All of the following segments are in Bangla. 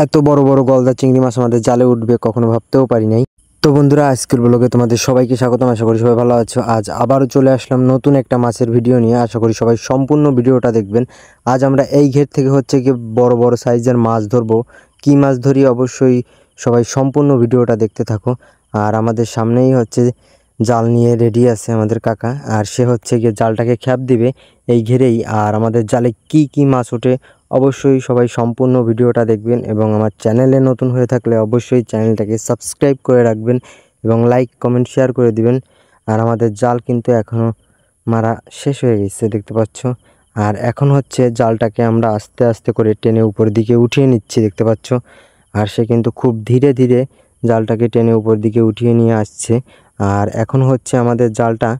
এত বড় বড় গলদা চিংড়ি মাছ আমাদের জালে উঠবে কখনো ভাবতেও পারি নাই। তো বন্ধুরা, আজকের ব্লগে তোমাদের সবাইকে স্বাগতম। আশা করি সবাই ভালো আছো। আজ আবারও চলে আসলাম নতুন একটা মাছের ভিডিও নিয়ে। আশা করি সবাই সম্পূর্ণ ভিডিওটা দেখবেন। আজ আমরা এই ঘের থেকে হচ্ছে কি বড় বড় সাইজের মাছ ধরবো। কি মাছ ধরি অবশ্যই সবাই সম্পূর্ণ ভিডিওটা দেখতে থাকো। আর আমাদের সামনেই হচ্ছে জাল নিয়ে রেডি আছে আমাদের কাকা, আর সে হচ্ছে গিয়ে জালটাকে খ্যাপ দিবে এই ঘেরেই। আর আমাদের জালে কি কি মাছ ওঠে অবশ্যই সবাই সম্পূর্ণ ভিডিওটা দেখবেন, এবং আমার চ্যানেলে নতুন হয়ে থাকলে অবশ্যই চ্যানেলটাকে সাবস্ক্রাইব করে রাখবেন এবং লাইক কমেন্ট শেয়ার করে দিবেন। আর আমাদের জাল কিন্তু এখনও মারা শেষ হয়ে গেছে দেখতে পাচ্ছ। আর এখন হচ্ছে জালটাকে আমরা আস্তে আস্তে করে টেনে উপর দিকে উঠিয়ে নিচ্ছি দেখতে পাচ্ছ। আর সে কিন্তু খুব ধীরে ধীরে জালটাকে টেনে উপর দিকে উঠিয়ে নিয়ে আসছে। আর এখন হচ্ছে আমাদের জালটা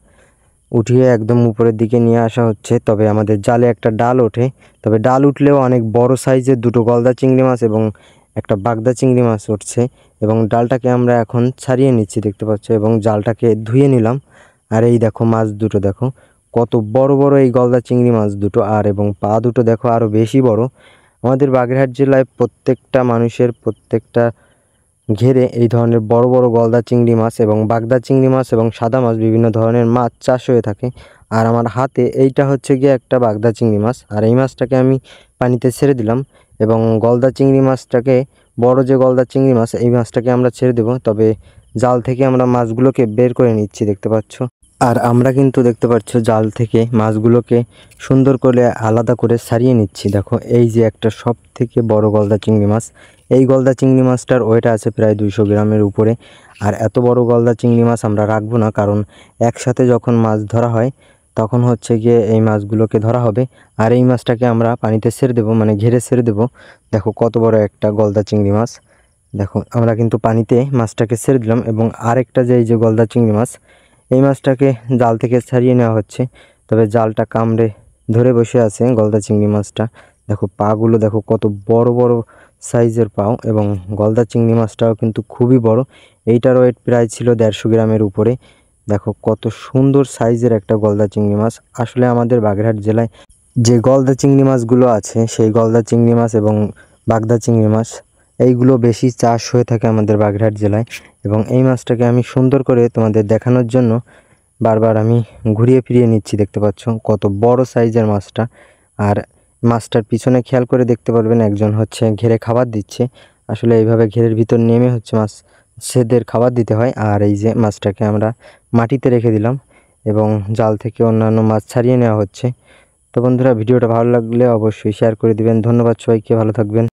উঠিয়ে একদম উপরের দিকে নিয়ে আসা হচ্ছে। তবে আমাদের জালে একটা ডাল ওঠে, তবে ডাল উঠলেও অনেক বড় সাইজের দুটো গলদা চিংড়ি মাছ এবং একটা বাগদা চিংড়ি মাছ উঠছে। এবং ডালটাকে আমরা এখন ছাড়িয়ে নিচ্ছি দেখতে পাচ্ছ, এবং জালটাকে ধুয়ে নিলাম। আর এই দেখো মাছ দুটো দেখো কত বড় বড় এই গলদা চিংড়ি মাছ দুটো। আর এবং পা দুটো দেখো আরও বেশি বড়। আমাদের বাগেরহাট জেলায় প্রত্যেকটা মানুষের প্রত্যেকটা ঘেরে এই ধরনের বড় বড় গলদা চিংড়ি মাছ এবং বাগদা চিংড়ি মাছ এবং সাদা মাছ বিভিন্ন ধরনের মাছ চাষ হয়ে থাকে। আর আমার হাতে এইটা হচ্ছে গিয়ে একটা বাগদা চিংড়ি মাছ। আর এই মাছটাকে আমি পানিতে ছেড়ে দিলাম, এবং গলদা চিংড়ি মাছটাকে বড় যে গলদা চিংড়ি মাছ এই মাছটাকে আমরা ছেড়ে দেব। তবে জাল থেকে আমরা মাছগুলোকে বের করে নিচ্ছি দেখতে পাচ্ছ। আর আমরা কিন্তু দেখতে পাচ্ছ জাল থেকে মাছগুলোকে সুন্দর করে আলাদা করে ছাড়িয়ে নিচ্ছি। দেখো এই যে একটা সব থেকে বড় গলদা চিংড়ি মাছ। এই গলদা চিংড়ি মাছটার ওয়েট আছে প্রায় 200 গ্রামের উপরে। আর এত বড় গলদা চিংড়ি মাছ আমরা রাখবো না, কারণ একসাথে যখন মাছ ধরা হয় তখন হচ্ছে গিয়ে এই মাছগুলোকে ধরা হবে। আর এই মাছটাকে আমরা পানিতে ছেড়ে দেবো, মানে ঘেরে ছেড়ে দেবো। দেখো কত বড় একটা গলদা চিংড়ি মাছ। দেখো আমরা কিন্তু পানিতে মাছটাকে ছেড়ে দিলাম, এবং আরেকটা যে এই যে গলদা চিংড়ি মাছ এই মাছটাকে জাল থেকে ছাড়িয়ে নেওয়া হচ্ছে। তবে জালটা কামড়ে ধরে বসে আছে গলদা চিংড়ি মাছটা। দেখো পাগুলো দেখো কত বড় বড় সাইজের পাও, এবং গলদা চিংড়ি মাছটাও কিন্তু খুবই বড়। এইটার ওয়েট প্রায় ছিল 150 গ্রামের উপরে। দেখো কত সুন্দর সাইজের একটা গলদা চিংড়ি মাছ। আসলে আমাদের বাগেরহাট জেলায় যে গলদা চিংড়ি মাছগুলো আছে সেই গলদা চিংড়ি মাছ এবং বাগদা চিংড়ি মাছ এইগুলো বেশি চাষ হয়ে থাকে আমাদের বাগেরহাট জেলায়। এবং এই মাছটাকে আমি সুন্দর করে তোমাদের দেখানোর জন্য বারবার আমি ঘুরিয়ে ফিরিয়ে নিচ্ছি দেখতে পাচ্ছ কত বড় সাইজের মাছটা। আর মাছটার পিছনে খেয়াল করে দেখতে পারবেন একজন হচ্ছে ঘেরে খাবার দিচ্ছে। আসলে এইভাবে ঘেরের ভিতর নেমে হচ্ছে মাছদের খাবার দিতে হয়। আর এই যে মাছটাকে আমরা মাটিতে রেখে দিলাম, এবং জাল থেকে অন্যান্য মাছ ছাড়িয়ে নেওয়া হচ্ছে। তো বন্ধুরা, ভিডিওটা ভালো লাগলে অবশ্যই শেয়ার করে দিবেন। ধন্যবাদ সবাইকে, ভালো থাকবেন।